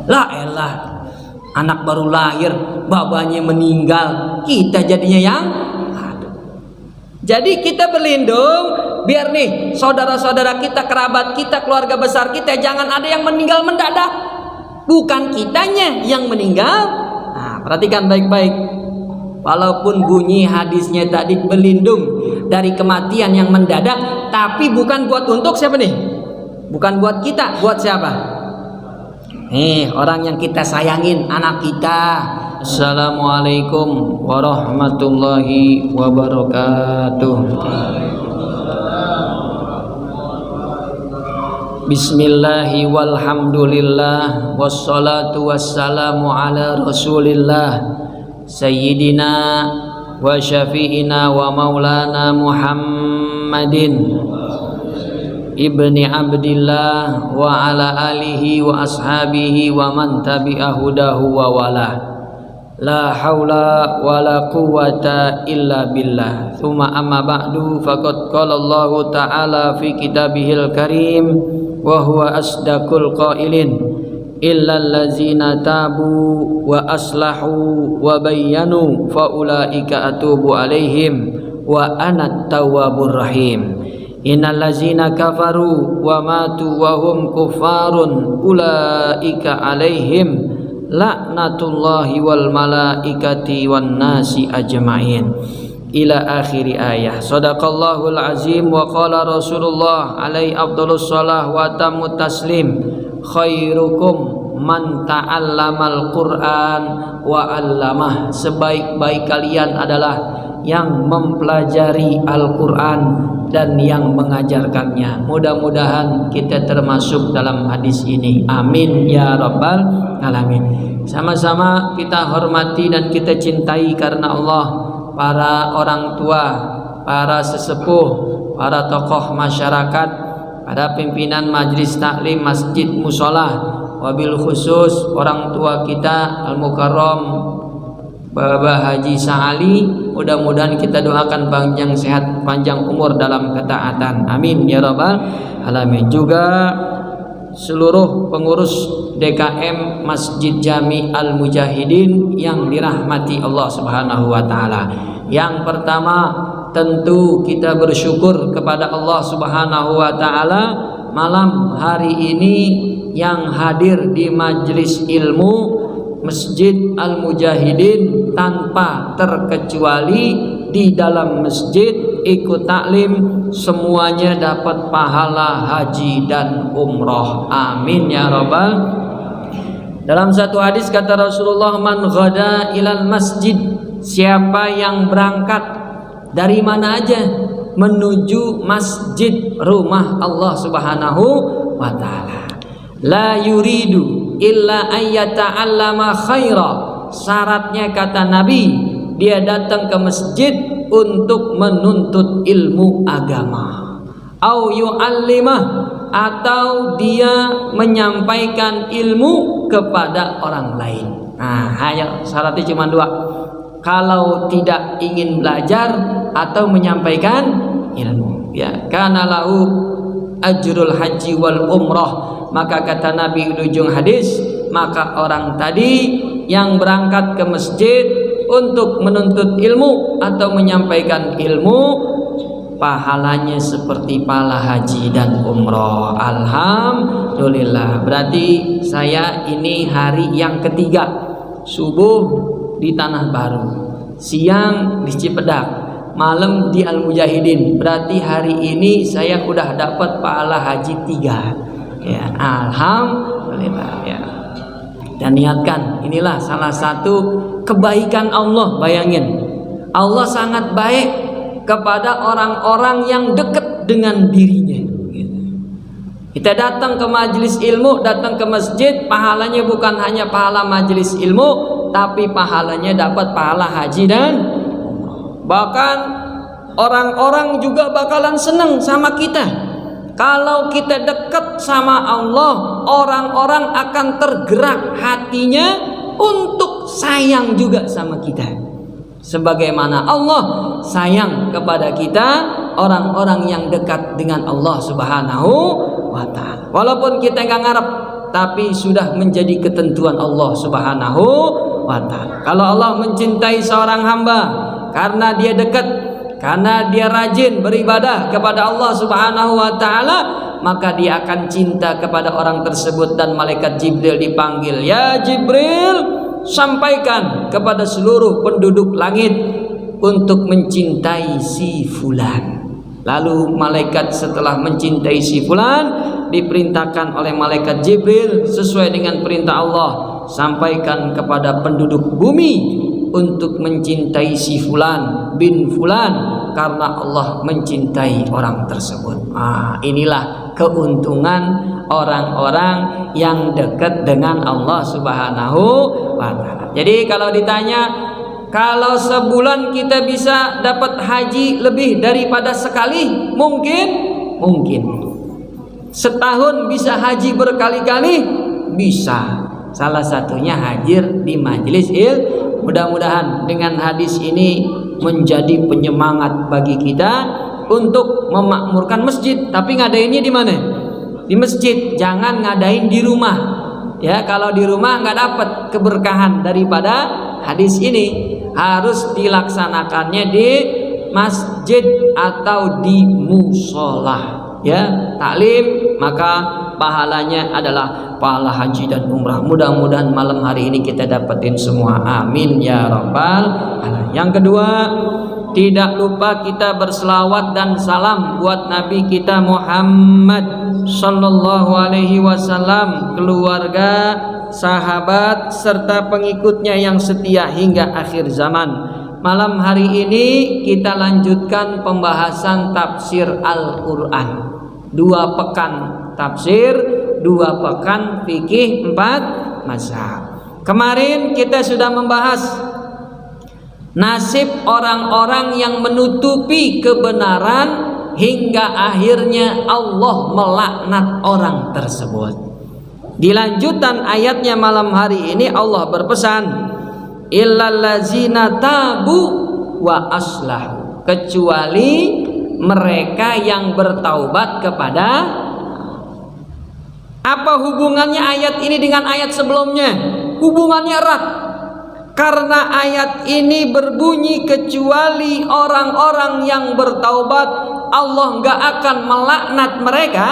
Lah elah, anak baru lahir, babanya meninggal, kita jadinya yang aduh. Jadi kita berlindung biar nih saudara-saudara kita, kerabat kita, keluarga besar kita jangan ada yang meninggal mendadak. Bukan kitanya yang meninggal. Nah, perhatikan baik-baik. Walaupun bunyi hadisnya tadi berlindung dari kematian yang mendadak, tapi bukan buat untuk siapa nih? Bukan buat kita, buat siapa? Nih, orang yang kita sayangin, anak kita. Assalamualaikum warahmatullahi wabarakatuh. Bismillahi walhamdulillah wassalatu wassalamu ala rasulillah Sayyidina wa syafi'ina wa maulana Muhammadin ibni Abdillah wa ala alihi wa ashabihi wa man tabi'ahu dahu wa wala. La haula wa la quwwata illa billah. Thumma amma ba'du, faqad qala Allah ta'ala fi kitabihil karim wa huwa asdaqul qailin illal ladzina tabu wa aslahu wa bayyanu fa ulaika atubu alaihim wa anat tawwabur rahim. Innal ladzina kafaru wa matu wa hum kuffarun ulaika alaihim laknatullahi wal malaikati wan nasi ajmain ila akhiri ayah. Sadaqallahul azim wa qala Rasulullah alaihi afdhalus shalah wa tamut taslim khairukum man ta'allamal Qur'an wa 'allamah. Sebaik-baik kalian adalah yang mempelajari Al-Qur'an dan yang mengajarkannya. Mudah-mudahan kita termasuk dalam hadis ini. Amin ya rabbal alamin. Sama-sama kita hormati dan kita cintai karena Allah para orang tua, para sesepuh, para tokoh masyarakat, para pimpinan majelis taklim masjid musola, wabil khusus orang tua kita Al-Mukarram Bapak Haji Sa'ali. Mudah-mudahan kita doakan panjang sehat, panjang umur dalam ketaatan. Amin ya rabbal alamin. Juga seluruh pengurus DKM Masjid Jami Al-Mujahidin yang dirahmati Allah Subhanahu wa taala. Yang pertama, tentu kita bersyukur kepada Allah Subhanahu wa taala malam hari ini yang hadir di majelis ilmu Masjid Al-Mujahidin tanpa terkecuali di dalam masjid ikut taklim semuanya dapat pahala haji dan umroh. Amin ya rabbal. Dalam satu hadis kata Rasulullah, man ghada ilal masjid, siapa yang berangkat dari mana aja menuju masjid rumah Allah Subhanahu wa taala, la yuridu illa ayyata'allama khaira, syaratnya kata Nabi dia datang ke masjid untuk menuntut ilmu agama, au yu'allimah, atau dia menyampaikan ilmu kepada orang lain. Nah, hanya syaratnya cuma dua. Kalau tidak ingin belajar atau menyampaikan ilmu, ya kana lahu ajrul haji wal umrah, maka kata Nabi di ujung hadis, maka orang tadi yang berangkat ke masjid untuk menuntut ilmu atau menyampaikan ilmu, pahalanya seperti pahala haji dan umroh. Alhamdulillah. Berarti saya ini hari yang ketiga, subuh di Tanah Baru, siang di Cipedak, malam di Al-Mujahidin. Berarti hari ini saya udah dapat pahala haji 3. Ya, alhamdulillah ya. Dan niatkan, inilah salah satu kebaikan Allah. Bayangin, Allah sangat baik kepada orang-orang yang dekat dengan dirinya. Kita datang ke majelis ilmu, datang ke masjid, pahalanya bukan hanya pahala majelis ilmu, tapi pahalanya dapat pahala haji dan bahkan orang-orang juga bakalan senang sama kita. Kalau kita dekat sama Allah, orang-orang akan tergerak hatinya untuk sayang juga sama kita. Sebagaimana Allah sayang kepada kita, orang-orang yang dekat dengan Allah Subhanahu wa ta'ala. Walaupun kita nggak ngarep, tapi sudah menjadi ketentuan Allah Subhanahu wa ta'ala. Kalau Allah mencintai seorang hamba karena dia dekat, karena dia rajin beribadah kepada Allah Subhanahu wa ta'ala, maka dia akan cinta kepada orang tersebut. Dan malaikat Jibril dipanggil, ya Jibril, sampaikan kepada seluruh penduduk langit untuk mencintai si fulan. Lalu malaikat setelah mencintai si fulan, diperintahkan oleh malaikat Jibril sesuai dengan perintah Allah, sampaikan kepada penduduk bumi untuk mencintai si fulan bin fulan karena Allah mencintai orang tersebut. Inilah keuntungan orang-orang yang dekat dengan Allah Subhanahu wa ta'ala. Jadi kalau ditanya, kalau sebulan kita bisa dapat haji lebih daripada sekali, mungkin. Setahun bisa haji berkali-kali, bisa. Salah satunya hadir di majelis ilmu. Mudah-mudahan dengan hadis ini menjadi penyemangat bagi kita untuk memakmurkan masjid. Tapi ngadainnya di mana? Di masjid. Jangan ngadain di rumah. Ya, kalau di rumah nggak dapat keberkahan daripada hadis ini. Harus dilaksanakannya di masjid atau di musola. Ya, taklim, maka pahalanya adalah pahala haji dan umrah. Mudah-mudahan malam hari ini kita dapetin semua. Amin ya rabbal alamin. Yang kedua, tidak lupa kita berselawat dan salam buat Nabi kita Muhammad sallallahu alaihi wasallam, keluarga, sahabat serta pengikutnya yang setia hingga akhir zaman. Malam hari ini kita lanjutkan pembahasan tafsir Al-Quran. 2 pekan tafsir, 2 pekan fikih, 4 mazhab. Kemarin kita sudah membahas nasib orang-orang yang menutupi kebenaran hingga akhirnya Allah melaknat orang tersebut. Di lanjutan ayatnya malam hari ini Allah berpesan, illallazina tabu wa aslahu, kecuali mereka yang bertaubat kepada. Apa hubungannya ayat ini dengan ayat sebelumnya? Hubungannya erat. Karena ayat ini berbunyi kecuali orang-orang yang bertaubat Allah nggak akan melaknat mereka.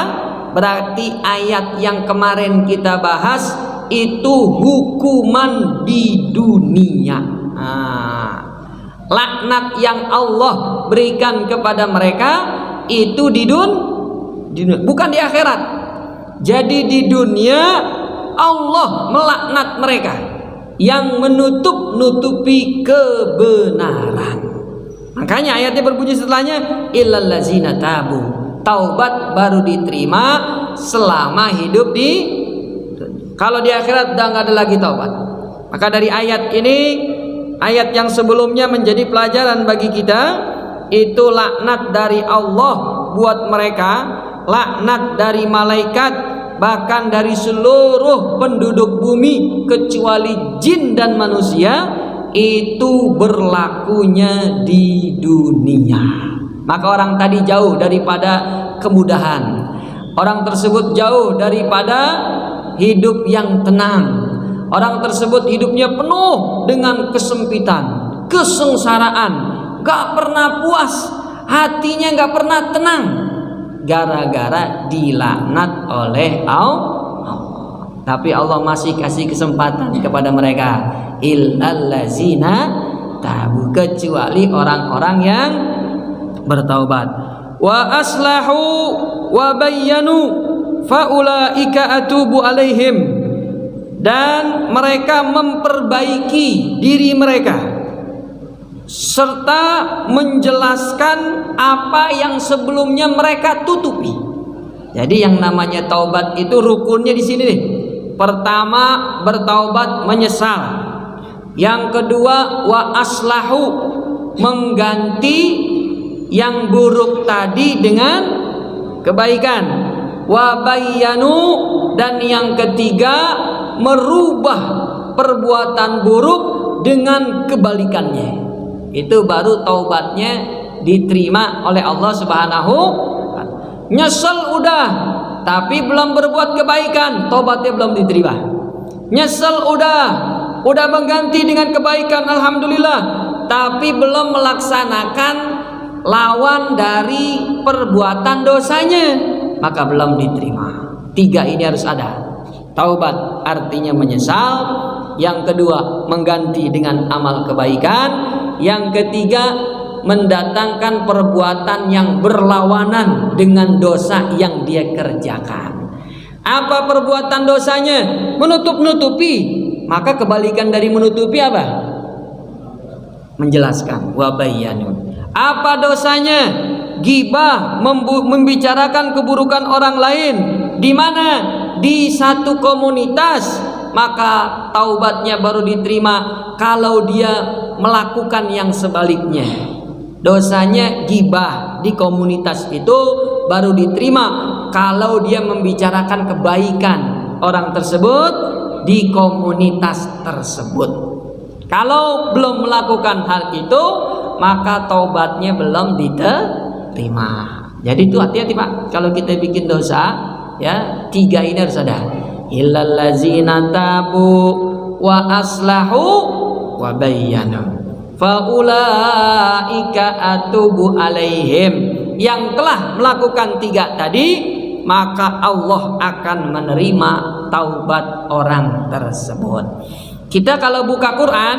Berarti ayat yang kemarin kita bahas itu hukuman di dunia. Laknat yang Allah berikan kepada mereka itu di dunia, bukan di akhirat. Jadi di dunia Allah melaknat mereka yang menutupi kebenaran. Makanya ayatnya berbunyi setelahnya, illallazina tabu, taubat baru diterima selama hidup di dunia. Kalau di akhirat udah nggak ada lagi taubat. Maka dari ayat ini, ayat yang sebelumnya menjadi pelajaran bagi kita, itu laknat dari Allah buat mereka, laknat dari malaikat, bahkan dari seluruh penduduk bumi kecuali jin dan manusia, itu berlakunya di dunia. Maka orang tadi jauh daripada kemudahan, orang tersebut jauh daripada hidup yang tenang. Orang tersebut hidupnya penuh dengan kesempitan, kesengsaraan, gak pernah puas, hatinya gak pernah tenang, gara-gara dilaknat oleh Allah. Tapi Allah masih kasih kesempatan kepada mereka, illallazina tabu, kecuali orang-orang yang bertaubat. Wa aslahu wa bayyanu faulaika atubu alaihim, dan mereka memperbaiki diri mereka serta menjelaskan apa yang sebelumnya mereka tutupi. Jadi yang namanya taubat itu rukunnya di sini nih. Pertama, bertaubat menyesal. Yang kedua, wa aslahu, mengganti yang buruk tadi dengan kebaikan. Wa bayyanu, dan yang ketiga, merubah perbuatan buruk dengan kebalikannya. Itu baru taubatnya diterima oleh Allah Subhanahu. Nyesel udah, tapi belum berbuat kebaikan, tobatnya belum diterima. Nyesel udah mengganti dengan kebaikan, alhamdulillah, tapi belum melaksanakan lawan dari perbuatan dosanya, maka belum diterima. 3 ini harus ada. Taubat artinya menyesal, yang kedua mengganti dengan amal kebaikan, yang ketiga mendatangkan perbuatan yang berlawanan dengan dosa yang dia kerjakan. Apa perbuatan dosanya? Menutup-nutupi. Maka kebalikan dari menutupi apa? Menjelaskan. Wa bayyanun. Apa dosanya? Ghibah, membicarakan keburukan orang lain. Di mana? Di satu komunitas. Maka taubatnya baru diterima kalau dia melakukan yang sebaliknya. Dosanya ghibah di komunitas itu baru diterima kalau dia membicarakan kebaikan orang tersebut di komunitas tersebut. Kalau belum melakukan hal itu, maka taubatnya belum diterima. Jadi itu hati-hati Pak, kalau kita bikin dosa, ya 3 ini harus ada. Illal ladzina tabu wa aslahu wa bayyanu faulaika atubu alaihim. Yang telah melakukan 3 tadi, maka Allah akan menerima taubat orang tersebut. Kita kalau buka Quran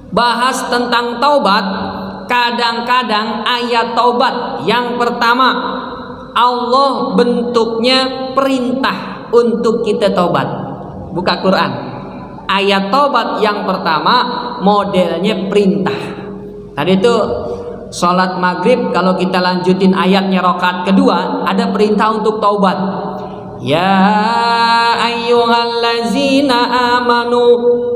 bahas tentang taubat, kadang-kadang ayat taubat yang pertama Allah bentuknya perintah untuk kita taubat. Buka Quran, ayat taubat yang pertama modelnya perintah. Tadi itu sholat maghrib, kalau kita lanjutin ayatnya rakaat kedua, ada perintah untuk taubat. Ya ayyuhallazina amanu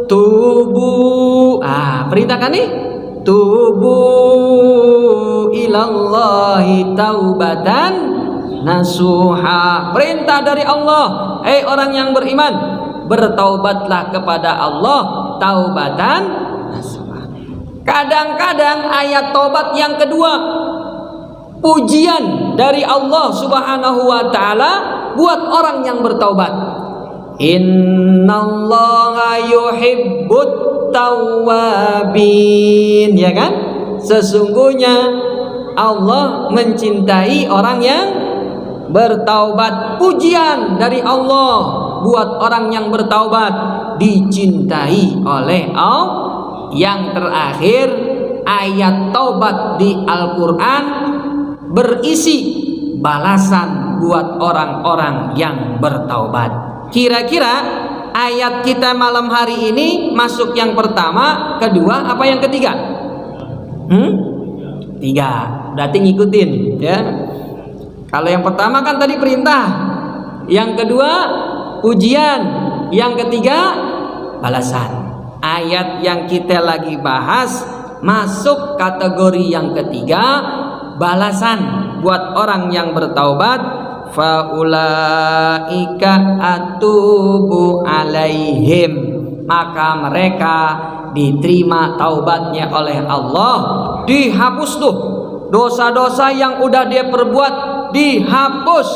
tubu. Perintah kan nih? Tubu ilallahi taubatan nasuha. Perintah dari Allah. Orang yang beriman, bertaubatlah kepada Allah taubatan nasuha. Kadang-kadang ayat taubat yang kedua pujian dari Allah Subhanahu wa taala buat orang yang bertaubat. Innallaha yuhibbut tawwabin, ya kan? Sesungguhnya Allah mencintai orang yang bertaubat. Pujian dari Allah buat orang yang bertaubat, dicintai oleh Allah. Yang terakhir, ayat taubat di Al-Quran berisi balasan buat orang-orang yang bertaubat. Kira-kira ayat kita malam hari ini masuk yang pertama, kedua, apa yang ketiga? 3. Berarti ngikutin, ya. Kalau yang pertama kan tadi perintah, yang kedua pujian, yang ketiga balasan. Ayat yang kita lagi bahas masuk kategori yang ketiga, balasan buat orang yang bertaubat. Faulaika atubu alaihim, maka mereka diterima taubatnya oleh Allah. Dihapus tuh dosa-dosa yang udah dia perbuat, dihapus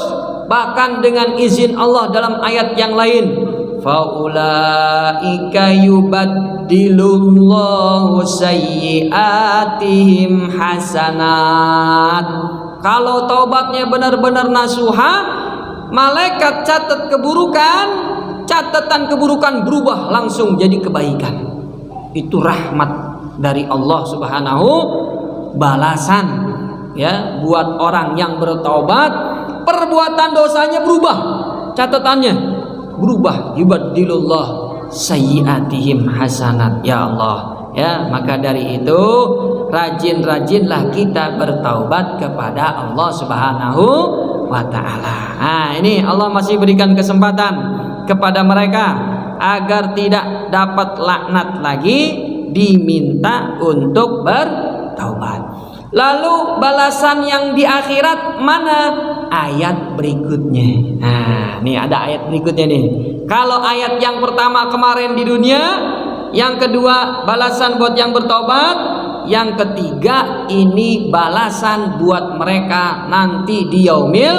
bahkan dengan izin Allah dalam ayat yang lain. Faulaika yubaddilullahu sayyiatihim hasanat. Kalau taubatnya benar-benar nasuha, malaikat catat keburukan, catatan keburukan berubah langsung jadi kebaikan. Itu rahmat dari Allah Subhanahu, balasan ya buat orang yang bertaubat. Perbuatan dosanya berubah, catatannya berubah. Yubaddilullah sayyiatihim hasanat, ya Allah. Ya, maka dari itu rajin-rajinlah kita bertaubat kepada Allah Subhanahu wa taala. Ini Allah masih berikan kesempatan kepada mereka agar tidak dapat laknat lagi, diminta untuk bertaubat. Lalu balasan yang di akhirat mana? Ayat berikutnya. Nih ada ayat berikutnya nih. Kalau ayat yang pertama kemarin di dunia, yang kedua balasan buat yang bertobat, yang ketiga ini balasan buat mereka nanti di yaumil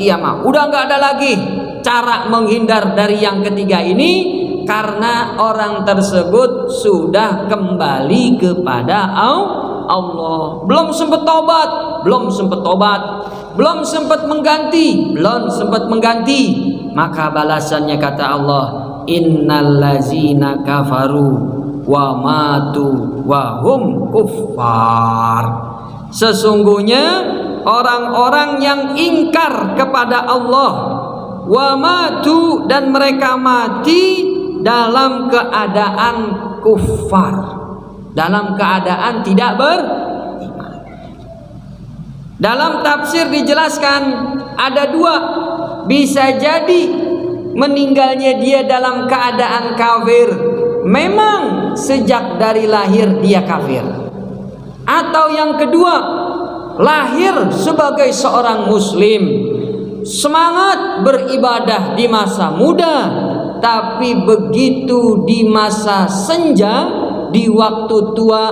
kiamat. Udah nggak ada lagi cara menghindar dari yang ketiga ini, karena orang tersebut sudah kembali kepada Allah. Belum sempat tobat, belum sempat mengganti, maka balasannya kata Allah, innal ladzina kafaru wa matu wa hum kuffar. Sesungguhnya orang-orang yang ingkar kepada Allah, wa matu, dan mereka mati dalam keadaan kufar, dalam keadaan tidak beriman. Dalam tafsir dijelaskan ada dua, bisa jadi meninggalnya dia dalam keadaan kafir, memang sejak dari lahir dia kafir, atau yang kedua, lahir sebagai seorang muslim, semangat beribadah di masa muda, tapi begitu di masa senja, di waktu tua,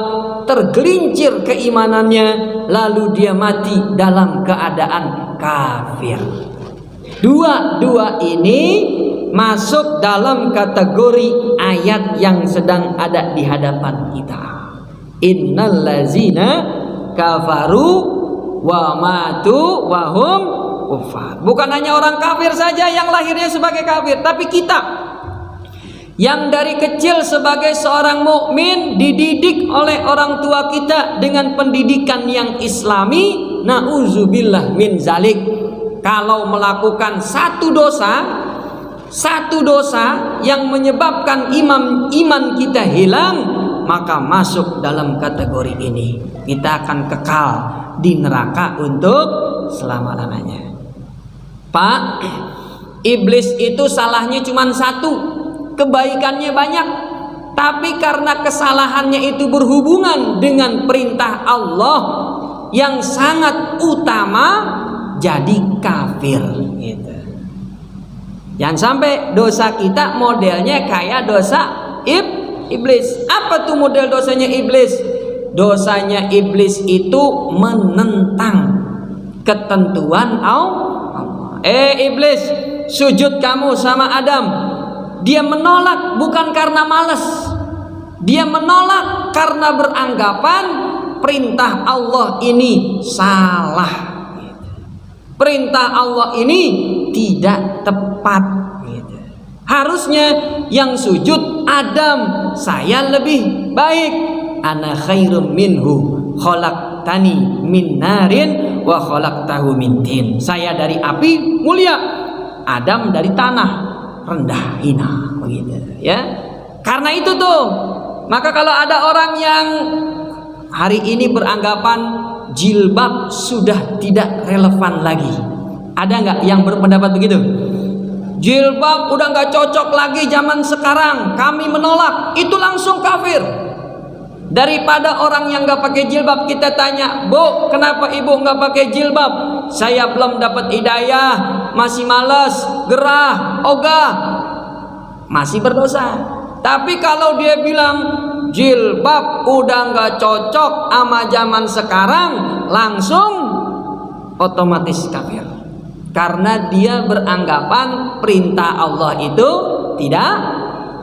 tergelincir keimanannya, lalu dia mati dalam keadaan kafir. Dua-dua ini masuk dalam kategori ayat yang sedang ada di hadapan kita. Innal ladzina kafaru wa matu wa hum kufar. Bukan hanya orang kafir saja yang lahirnya sebagai kafir, tapi kita yang dari kecil sebagai seorang mukmin dididik oleh orang tua kita dengan pendidikan yang islami, nauzubillah min zalik. Kalau melakukan satu dosa yang menyebabkan iman kita hilang, maka masuk dalam kategori ini. Kita akan kekal di neraka untuk selama-lamanya. Pak, iblis itu salahnya cuma satu, kebaikannya banyak, tapi karena kesalahannya itu berhubungan dengan perintah Allah yang sangat utama, jadi kafir gitu. Jangan sampai dosa kita modelnya kayak dosa iblis. Apa tuh model dosanya iblis? Dosanya iblis itu menentang ketentuan Allah. Iblis, sujud kamu sama Adam. Dia menolak bukan karena malas, dia menolak karena beranggapan perintah Allah ini salah, perintah Allah ini tidak tepat. Harusnya yang sujud Adam, saya lebih baik. Ana khairum minhu khalaqtani min narin wa khalaqtahu min tin. Saya dari api mulia, Adam dari tanah rendah hina, begitu ya. Karena itu tuh, maka kalau ada orang yang hari ini beranggapan jilbab sudah tidak relevan lagi, ada nggak yang berpendapat begitu? Jilbab udah nggak cocok lagi zaman sekarang, kami menolak, itu langsung kafir. Daripada orang yang nggak pakai jilbab kita tanya, Bu, kenapa ibu nggak pakai jilbab? Saya belum dapat hidayah, masih malas, gerah, ogah, masih berdosa. Tapi kalau dia bilang jilbab udah nggak cocok sama zaman sekarang, langsung otomatis kafir, karena dia beranggapan perintah Allah itu tidak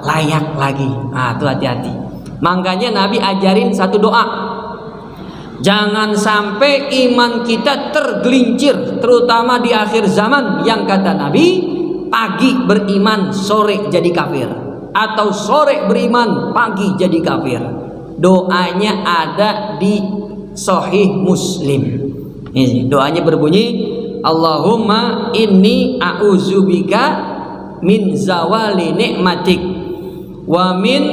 layak lagi. Nah, itu hati-hati. Makanya Nabi ajarin satu doa, jangan sampai iman kita tergelincir, terutama di akhir zaman, yang kata Nabi, pagi beriman sore jadi kafir, atau sore beriman pagi jadi kafir. Doanya ada di Sahih Muslim. Ini doanya berbunyi, Allahumma inni a'udzubika min zawali ni'matik wa min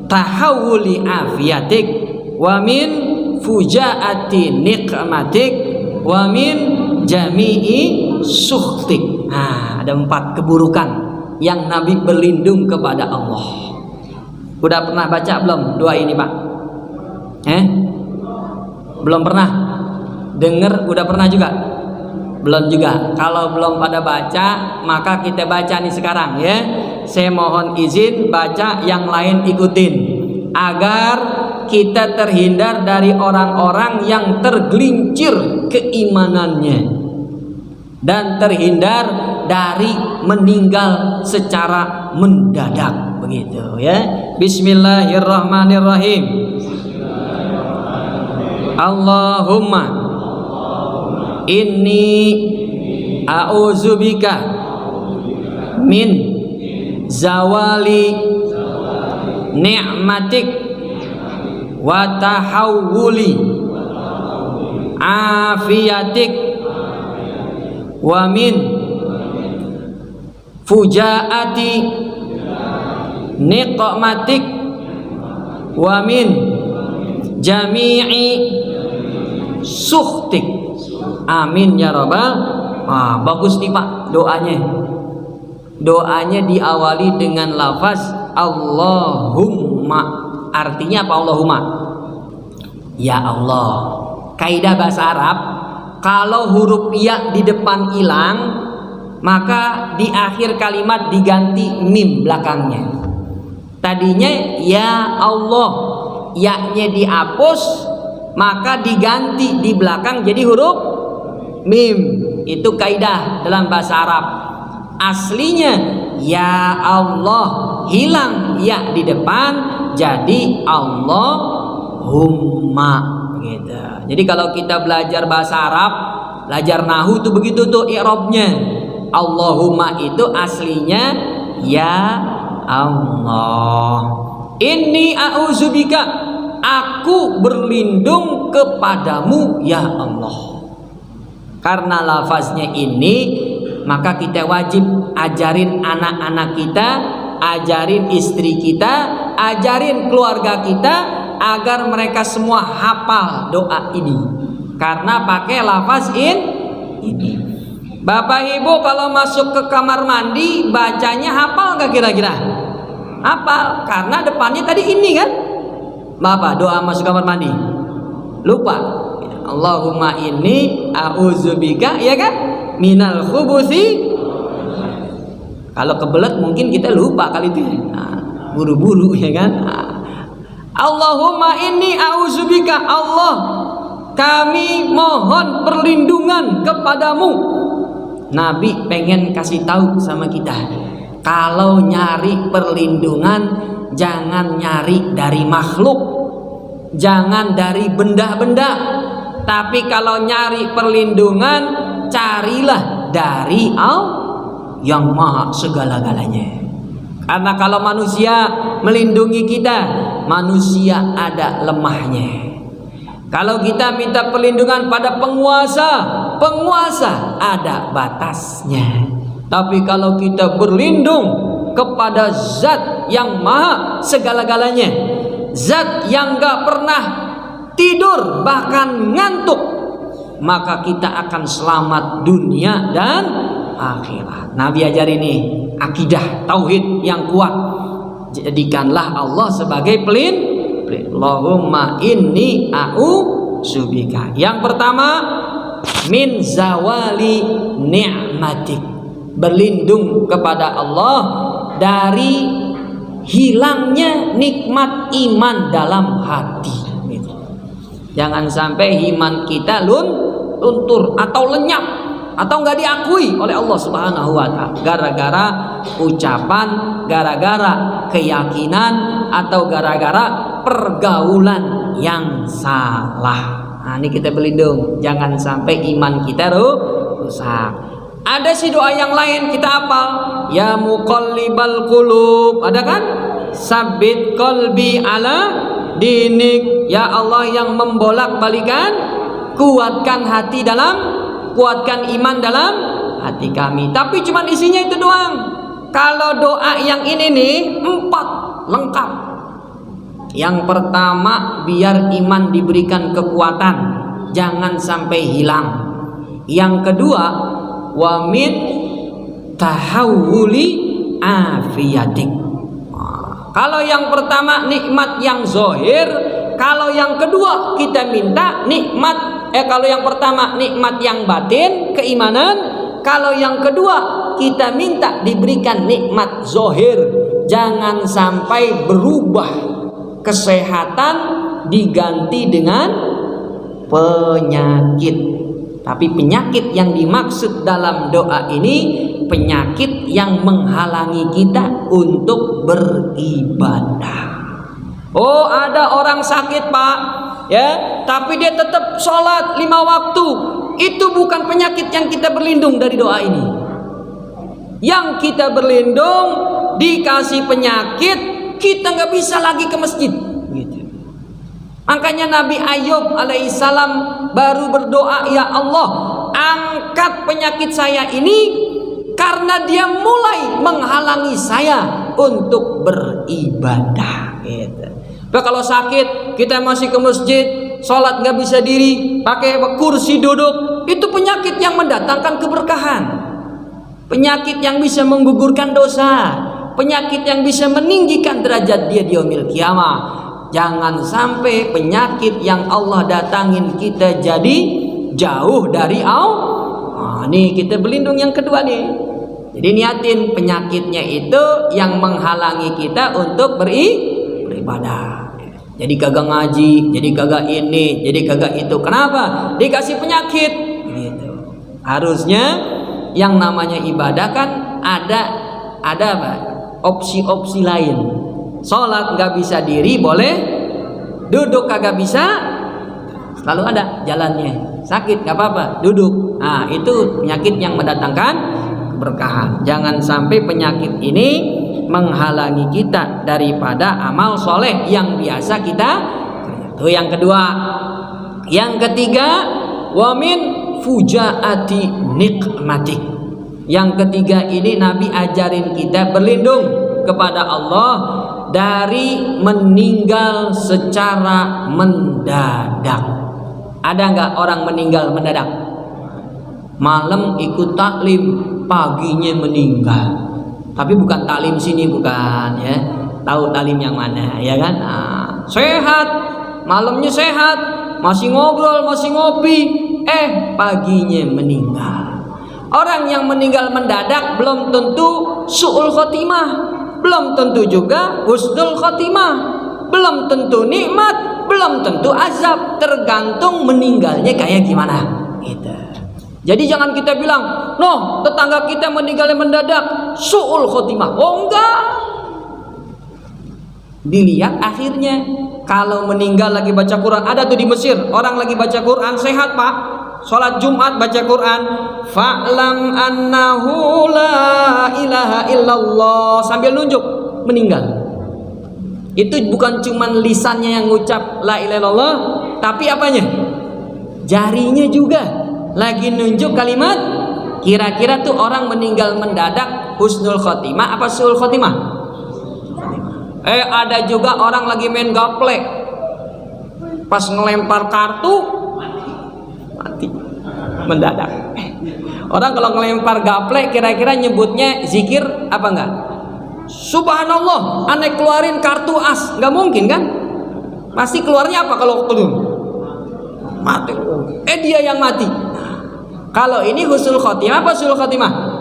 tahawuli afiatik wa min fujaati nikmatik wa min jami'i sukhtik. Nah, ada 4 keburukan yang Nabi berlindung kepada Allah. Udah pernah baca belum doa ini, Pak? Belum pernah? Dengar udah pernah juga? Belum juga. Kalau belum pada baca, maka kita baca nih sekarang ya. Saya mohon izin baca, yang lain ikutin, agar kita terhindar dari orang-orang yang tergelincir keimanannya. dan terhindar dari meninggal secara mendadak, begitu ya. Bismillahirrahmanirrahim. Allahumma inni a'udzubika min zawali ni'matik wa tahawuli afiyatik wa min fujaati niqmatik wa min jami'i sukhtik. Amin ya rabbal. Bagus nih Pak doanya. Doanya diawali dengan lafaz Allahumma. Artinya apa Allahumma? Ya Allah. Kaidah bahasa Arab, kalau huruf ya di depan hilang, maka di akhir kalimat diganti mim belakangnya. Tadinya ya Allah, ya-nya dihapus, maka diganti di belakang jadi huruf mim. Itu kaidah dalam bahasa Arab. Aslinya ya Allah, hilang ya di depan, jadi Allahumma gitu. Jadi kalau kita belajar bahasa Arab, belajar nahu itu begitu tuh i'rabnya. Allahumma itu aslinya ya Allah. Inni a'udzubika, aku berlindung kepadamu ya Allah. Karena lafaznya ini, maka kita wajib ajarin anak-anak kita, ajarin istri kita, ajarin keluarga kita agar mereka semua hafal doa ini. Karena pakai lafaz ini. Bapak Ibu kalau masuk ke kamar mandi bacanya hafal nggak kira-kira? Hafal, karena depannya tadi ini kan. Bapak doa masuk kamar mandi lupa. Allahumma inni a'udzubika, ya kan? Minal khubuthi. Kalau kebelet mungkin kita lupa kali itu. Buru-buru ya kan? Allahumma inni a'udzubika, Allah kami mohon perlindungan kepadamu. Nabi pengen kasih tahu sama kita, kalau nyari perlindungan jangan nyari dari makhluk, jangan dari benda-benda, tapi kalau nyari perlindungan carilah dari Allah yang maha segala-galanya. Karena kalau manusia melindungi kita, manusia ada lemahnya. Kalau kita minta perlindungan pada penguasa, penguasa ada batasnya. Tapi kalau kita berlindung kepada zat yang maha segala-galanya, zat yang gak pernah tidur bahkan ngantuk, maka kita akan selamat dunia dan akhirat. Nabi ajar ini akidah tauhid yang kuat. Jadikanlah Allah sebagai pelindung. Allahumma inni a'udzubika. Yang pertama, min zawali ni'matik, berlindung kepada Allah dari hilangnya nikmat iman dalam hati. Jangan sampai iman kita luntur atau lenyap atau nggak diakui oleh Allah Subhanahu wa Ta'ala gara-gara ucapan, gara-gara keyakinan, atau gara-gara pergaulan yang salah. Nah, ini kita berlindung jangan sampai iman kita rusak. Ada sih doa yang lain kita hafal, ya muqallibal qulub, ada kan? Sabbit qalbi ala dinik, ya Allah yang membolak-balikan, kuatkan hati kuatkan iman dalam hati kami. Tapi cuman isinya itu doang. Kalau doa yang ini nih 4 lengkap. Yang pertama, biar iman diberikan kekuatan, jangan sampai hilang. Yang kedua, wa min tahawuli afiyatik. Kalau yang pertama nikmat yang zohir, kalau yang kedua kita minta nikmat, kalau yang pertama nikmat yang batin, keimanan, kalau yang kedua kita minta diberikan nikmat zohir. Jangan sampai berubah kesehatan diganti dengan penyakit. Tapi penyakit yang dimaksud dalam doa ini penyakit yang menghalangi kita untuk beribadah. Oh, ada orang sakit, Pak, ya, tapi dia tetap sholat 5 waktu. Itu bukan penyakit yang kita berlindung dari doa ini. Yang kita berlindung dikasih penyakit, kita nggak bisa lagi ke masjid. Makanya Nabi Ayub alaihissalam baru berdoa, ya Allah, angkat penyakit saya ini karena dia mulai menghalangi saya untuk beribadah. Gitu. Nah, kalau sakit kita masih ke masjid, sholat nggak bisa diri, pakai kursi duduk, itu penyakit yang mendatangkan keberkahan, penyakit yang bisa menggugurkan dosa, penyakit yang bisa meninggikan derajat dia di yaumil qiyamah. Jangan sampai penyakit yang Allah datangin kita jadi jauh dari Allah. Nah, nih kita berlindung yang kedua nih. Jadi niatin penyakitnya itu yang menghalangi kita untuk beribadah. Jadi kagak ngaji, jadi kagak ini, jadi kagak itu. Kenapa? Dikasih penyakit. Gitu. Harusnya yang namanya ibadah kan ada apa? Opsi-opsi lain. Sholat nggak bisa diri boleh, duduk kagak bisa, selalu ada jalannya. Sakit nggak apa-apa, duduk. Nah, itu penyakit yang mendatangkan keberkahan. Jangan sampai penyakit ini menghalangi kita daripada amal soleh yang biasa kita. Itu yang kedua. Yang ketiga, wamin fujaati nikmatik. Yang ketiga ini Nabi ajarin kita berlindung kepada Allah dari meninggal secara mendadak. Ada nggak orang meninggal mendadak? Malam ikut taklim, paginya meninggal. Tapi bukan taklim sini, bukan ya. Tahu taklim yang mana ya kan? Nah, sehat, malamnya sehat, masih ngobrol, masih ngopi, paginya meninggal. Orang yang meninggal mendadak belum tentu su'ul khotimah, belum tentu juga husnul khotimah, belum tentu nikmat, belum tentu azab, tergantung meninggalnya kayak gimana gitu. Jadi jangan kita bilang, "Noh, tetangga kita meninggalnya mendadak, su'ul khotimah." Oh enggak. Dilihat akhirnya. Kalau meninggal lagi baca Quran, ada tuh di Mesir, orang lagi baca Quran sehat, Pak. Sholat Jumat baca Quran, fa'lam annahu la ilaha illallah, sambil nunjuk, meninggal. Itu bukan cuman lisannya yang ngucap la ilaha illallah, tapi apanya? Jarinya juga lagi nunjuk kalimat. Kira-kira tuh orang meninggal mendadak husnul khotimah apa su'ul khotimah? Ada juga orang lagi main gaplek, pas ngelempar kartu mati mendadak. Orang kalau ngelempar gaplek kira-kira nyebutnya zikir apa enggak? Subhanallah, aneh keluarin kartu as, nggak mungkin kan? Pasti keluarnya apa kalau kedung? Mati. Dia yang mati. Kalau ini husnul khotimah apa su'ul khotimah?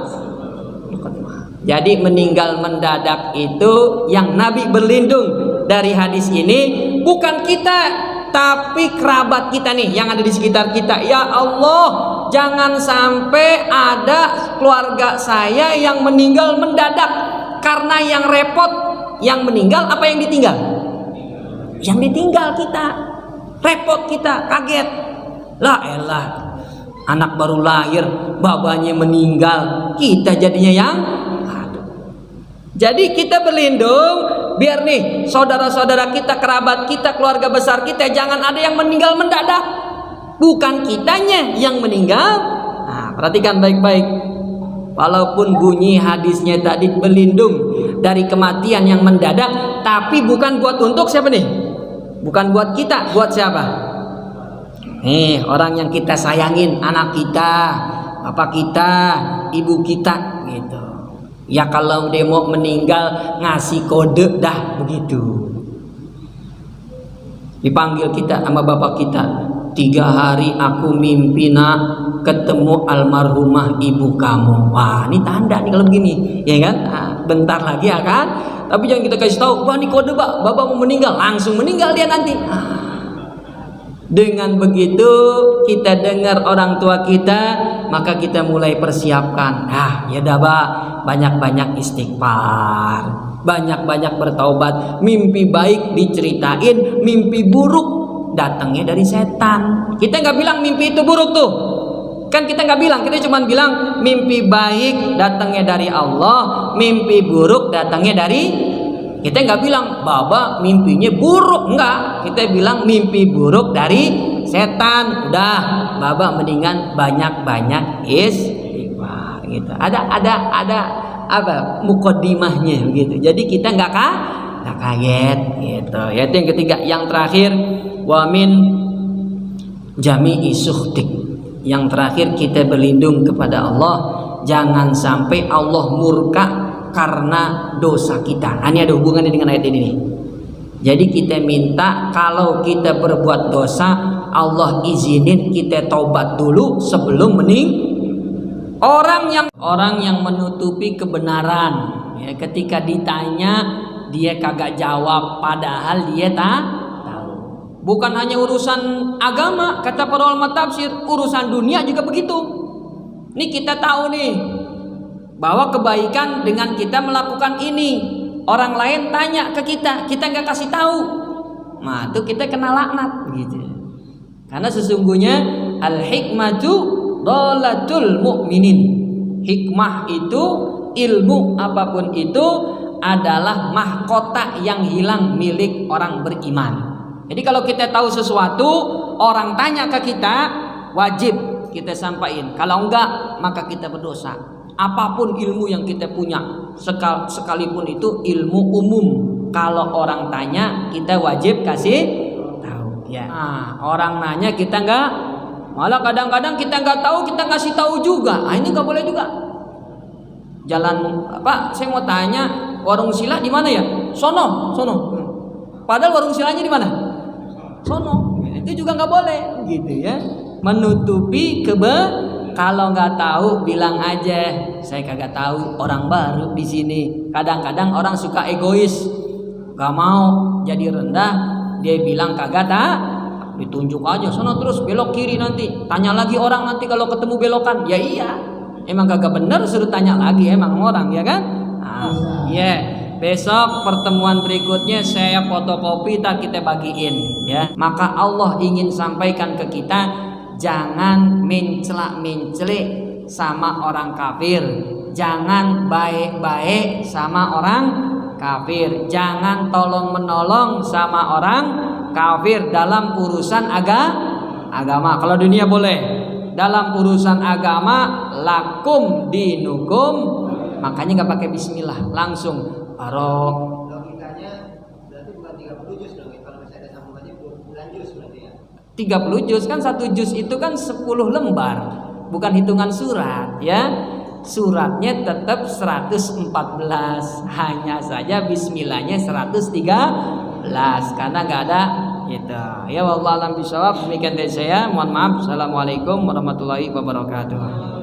Jadi meninggal mendadak itu yang Nabi berlindung dari hadis ini bukan kita, tapi kerabat kita nih yang ada di sekitar kita. Ya Allah, jangan sampai ada keluarga saya yang meninggal mendadak. Karena yang repot yang meninggal apa yang ditinggal? Yang ditinggal kita. Repot kita, kaget. La elah, anak baru lahir, babanya meninggal, kita jadinya yang. Jadi kita berlindung biar nih saudara-saudara kita, kerabat kita, keluarga besar kita jangan ada yang meninggal mendadak. Bukan kitanya yang meninggal. Nah, perhatikan baik-baik. Walaupun bunyi hadisnya tadi berlindung dari kematian yang mendadak, tapi bukan buat untuk siapa nih? Bukan buat kita, buat siapa? Nih, orang yang kita sayangin, anak kita, bapak kita, ibu kita gitu. Ya kalau dia mau meninggal ngasih kode dah begitu. Dipanggil kita sama bapak kita, 3 hari aku mimpi nak ketemu almarhumah ibu kamu. Wah, ini tanda nih kalau begini, ya kan? Nah, bentar lagi ya kan? Tapi jangan kita kasih tahu, wah ini kode bapak mau meninggal, langsung meninggal dia nanti. Dengan begitu kita dengar orang tua kita, maka kita mulai persiapkan. Ya dah Pak, banyak-banyak istighfar, banyak-banyak bertaubat. Mimpi baik diceritain, mimpi buruk datangnya dari setan. Kita nggak bilang mimpi itu buruk tuh, kan kita nggak bilang, kita cuma bilang mimpi baik datangnya dari Allah, mimpi buruk datangnya dari. Kita nggak bilang Baba mimpinya buruk, enggak. Kita bilang mimpi buruk dari setan. Udah, Baba mendingan banyak-banyak istighfar gitu. Ada apa mukodimahnya gitu. Jadi kita nggak kaget gitu. Yaitu yang ketiga, yang terakhir, wamin jami'i sukhtik. Yang terakhir kita berlindung kepada Allah, jangan sampai Allah murka karena dosa kita. Ini ada hubungannya dengan ayat ini nih. Jadi kita minta kalau kita berbuat dosa, Allah izinin kita taubat dulu sebelum Orang yang menutupi kebenaran, ya, ketika ditanya dia kagak jawab, padahal dia tahu. Bukan hanya urusan agama, kata para ulama tafsir, urusan dunia juga begitu. Ini kita tahu nih bahwa kebaikan dengan kita melakukan ini, orang lain tanya ke kita nggak kasih tahu, nah itu kita kena laknat gitu. Karena sesungguhnya al hikmatu dhalatul mu'minin. Hikmah itu, ilmu apapun itu adalah mahkota yang hilang milik orang beriman. Jadi kalau kita tahu sesuatu, orang tanya ke kita, wajib kita sampaikan. Kalau enggak, maka kita berdosa. Apapun ilmu yang kita punya, sekalipun itu ilmu umum, kalau orang tanya kita wajib kasih tahu. Ya. Orang nanya kita enggak, malah kadang-kadang kita enggak tahu, kita kasih tahu juga. Ini enggak boleh juga. Jalan Pak, saya mau tanya, warung sila di mana ya? Sono. Padahal warung silanya di mana? Sono. Itu juga enggak boleh, gitu ya. Menutupi kalau nggak tahu bilang aja saya kagak tahu, orang baru di sini. Kadang-kadang orang suka egois, nggak mau jadi rendah, dia bilang kagak ditunjuk aja sono terus belok kiri, nanti tanya lagi orang, nanti kalau ketemu belokan ya iya emang kagak bener, suruh tanya lagi emang orang, ya kan? Besok pertemuan berikutnya saya fotokopi, kita bagiin ya. Maka Allah ingin sampaikan ke kita, jangan mencela-mencele sama orang kafir, jangan baik-baik sama orang kafir, jangan tolong-menolong sama orang kafir dalam urusan agama. Kalau dunia boleh, dalam urusan agama lakum dinukum, makanya nggak pakai bismillah, langsung barok. Logikanya berarti bukan 30 juz dong, kalau misalnya ada sambungannya 9 juz berarti ya. 30 juz kan, 1 juz itu kan 10 lembar, bukan hitungan surat ya. Suratnya tetap 114, hanya saja bismillahnya 113 karena nggak ada gitu. Ya wallahu a'lam bishawab. Demikian dari saya, mohon maaf. Assalamualaikum warahmatullahi wabarakatuh.